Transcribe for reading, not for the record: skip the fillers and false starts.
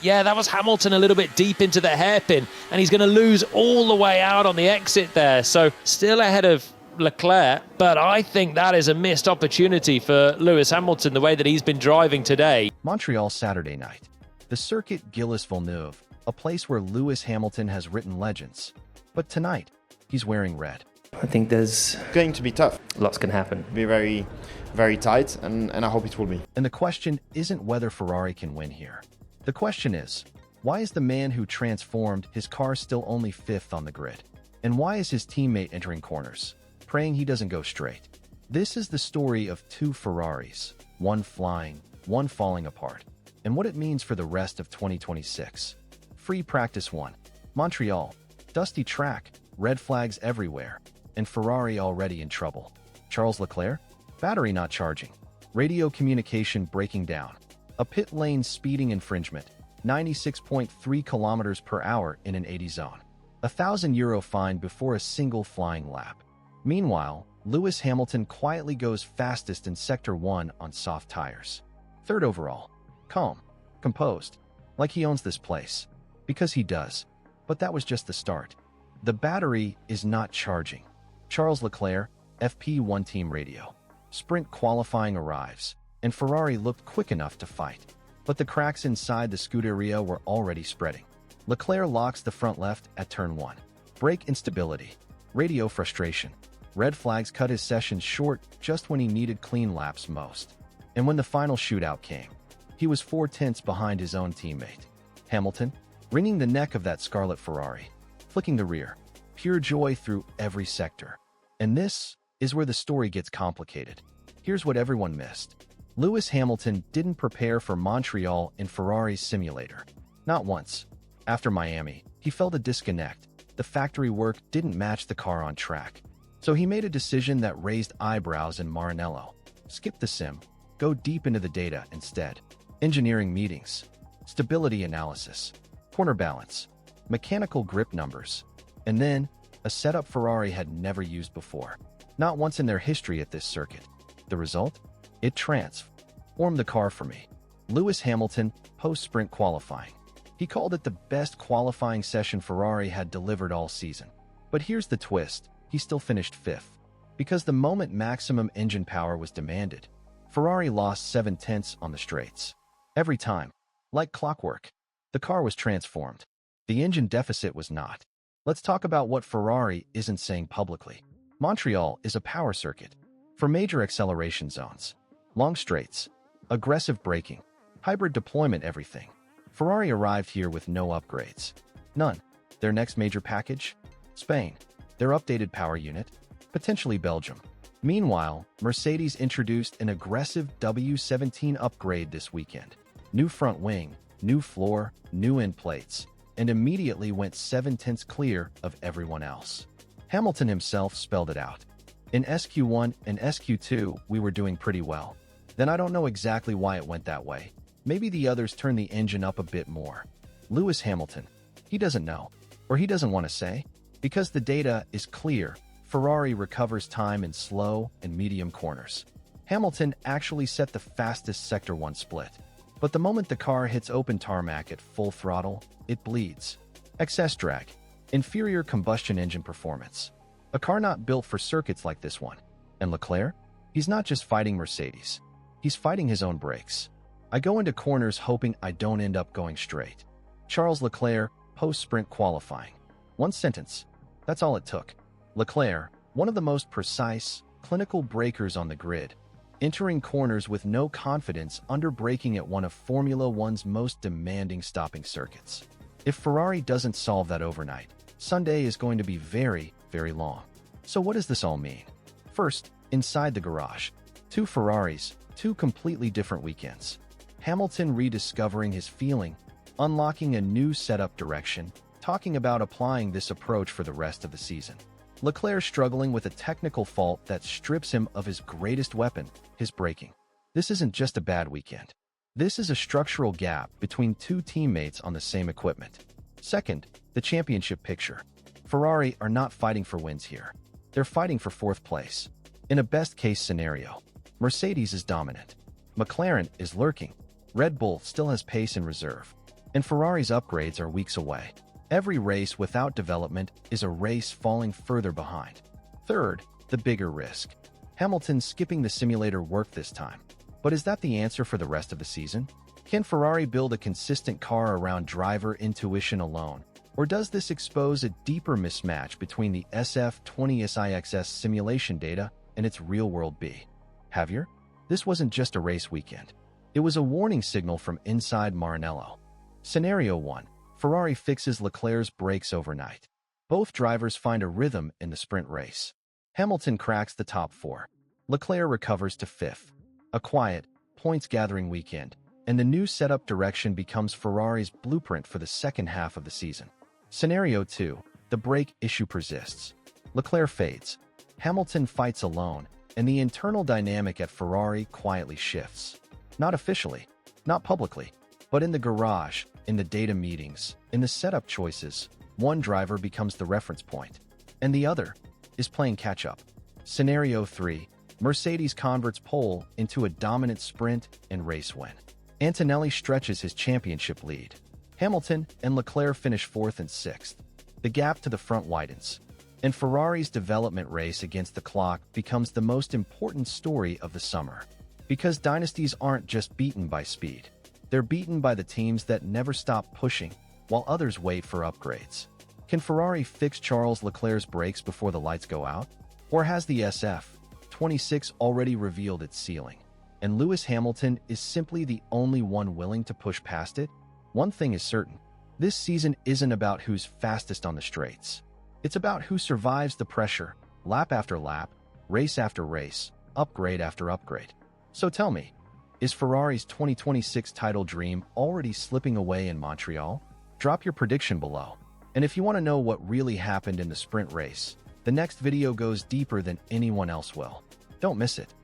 Yeah, that was Hamilton a little bit deep into the hairpin, and he's going to lose all the way out on the exit there. So still ahead of Leclerc, but I think that is a missed opportunity for Lewis Hamilton, the way that he's been driving today. Montreal Saturday night. The circuit Gilles-Villeneuve, a place where Lewis Hamilton has written legends. But tonight, he's wearing red. I think there's going to be tough. Lots can happen. Be very, very tight, and I hope it will be. And the question isn't whether Ferrari can win here. The question is, why is the man who transformed his car still only fifth on the grid? And why is his teammate entering corners, praying he doesn't go straight? This is the story of two Ferraris, one flying, one falling apart, and what it means for the rest of 2026. Free practice 1. Montreal. Dusty track, red flags everywhere, and Ferrari already in trouble. Charles Leclerc? Battery not charging. Radio communication breaking down. A pit lane speeding infringement, 96.3 kilometers per hour in an 80 zone. €1,000 fine before a single flying lap. Meanwhile, Lewis Hamilton quietly goes fastest in Sector 1 on soft tires. Third overall. Calm. Composed. Like he owns this place. Because he does. But that was just the start. The battery is not charging. Charles Leclerc, FP1 team radio. Sprint qualifying arrives, and Ferrari looked quick enough to fight. But the cracks inside the Scuderia were already spreading. Leclerc locks the front left at turn 1. Brake instability. Radio frustration. Red flags cut his sessions short just when he needed clean laps most. And when the final shootout came, he was 4/10 behind his own teammate. Hamilton, wringing the neck of that scarlet Ferrari, flicking the rear. Pure joy through every sector. And this is where the story gets complicated. Here's what everyone missed. Lewis Hamilton didn't prepare for Montreal in Ferrari's simulator. Not once. After Miami, he felt a disconnect. The factory work didn't match the car on track. So he made a decision that raised eyebrows in Maranello. Skip the sim. Go deep into the data instead. Engineering meetings. Stability analysis. Corner balance. Mechanical grip numbers. And then, a setup Ferrari had never used before. Not once in their history at this circuit. The result? It transformed the car for me. Lewis Hamilton, post-sprint qualifying. He called it the best qualifying session Ferrari had delivered all season. But here's the twist. He still finished fifth. Because the moment maximum engine power was demanded, Ferrari lost 7/10 on the straights. Every time. Like clockwork. The car was transformed. The engine deficit was not. Let's talk about what Ferrari isn't saying publicly. Montreal is a power circuit. For major acceleration zones. Long straights. Aggressive braking. Hybrid deployment everything. Ferrari arrived here with no upgrades. None. Their next major package? Spain. Their updated power unit? Potentially Belgium. Meanwhile, Mercedes introduced an aggressive W17 upgrade this weekend. New front wing, new floor, new end plates, and immediately went 7/10 clear of everyone else. Hamilton himself spelled it out. In SQ1 and SQ2, we were doing pretty well. Then I don't know exactly why it went that way. Maybe the others turned the engine up a bit more. Lewis Hamilton. He doesn't know. Or he doesn't want to say. Because the data is clear, Ferrari recovers time in slow and medium corners. Hamilton actually set the fastest Sector 1 split. But the moment the car hits open tarmac at full throttle, it bleeds. Excess drag. Inferior combustion engine performance. A car not built for circuits like this one. And Leclerc? He's not just fighting Mercedes. He's fighting his own brakes. I go into corners hoping I don't end up going straight. Charles Leclerc, post-sprint qualifying. One sentence. That's all it took. Leclerc, one of the most precise, clinical brakers on the grid, entering corners with no confidence under braking at one of Formula One's most demanding stopping circuits. If Ferrari doesn't solve that overnight, Sunday is going to be very, very long. So what does this all mean? First, inside the garage. Two Ferraris, two completely different weekends. Hamilton rediscovering his feeling, unlocking a new setup direction, talking about applying this approach for the rest of the season. Leclerc struggling with a technical fault that strips him of his greatest weapon, his braking. This isn't just a bad weekend. This is a structural gap between two teammates on the same equipment. Second, the championship picture. Ferrari are not fighting for wins here. They're fighting for fourth place. In a best-case scenario, Mercedes is dominant. McLaren is lurking. Red Bull still has pace in reserve. And Ferrari's upgrades are weeks away. Every race without development is a race falling further behind. Third, the bigger risk. Hamilton skipping the simulator work this time. But is that the answer for the rest of the season? Can Ferrari build a consistent car around driver intuition alone? Or does this expose a deeper mismatch between the SF20 SIXS simulation data and its real-world behavior? This wasn't just a race weekend. It was a warning signal from inside Maranello. Scenario 1. Ferrari fixes Leclerc's brakes overnight. Both drivers find a rhythm in the sprint race. Hamilton cracks the top 4. Leclerc recovers to 5th. A quiet, points-gathering weekend, and the new setup direction becomes Ferrari's blueprint for the second half of the season. Scenario 2. The brake issue persists. Leclerc fades. Hamilton fights alone, and the internal dynamic at Ferrari quietly shifts. Not officially, not publicly, but in the garage, in the data meetings, in the setup choices, one driver becomes the reference point, and the other is playing catch-up. Scenario 3. Mercedes converts pole into a dominant sprint and race win. Antonelli stretches his championship lead. Hamilton and Leclerc finish 4th and 6th. The gap to the front widens, and Ferrari's development race against the clock becomes the most important story of the summer. Because dynasties aren't just beaten by speed. They're beaten by the teams that never stop pushing, while others wait for upgrades. Can Ferrari fix Charles Leclerc's brakes before the lights go out? Or has the SF26 already revealed its ceiling, and Lewis Hamilton is simply the only one willing to push past it? One thing is certain. This season isn't about who's fastest on the straights. It's about who survives the pressure, lap after lap, race after race, upgrade after upgrade. So tell me, is Ferrari's 2026 title dream already slipping away in Montreal? Drop your prediction below. And if you want to know what really happened in the sprint race, the next video goes deeper than anyone else will. Don't miss it.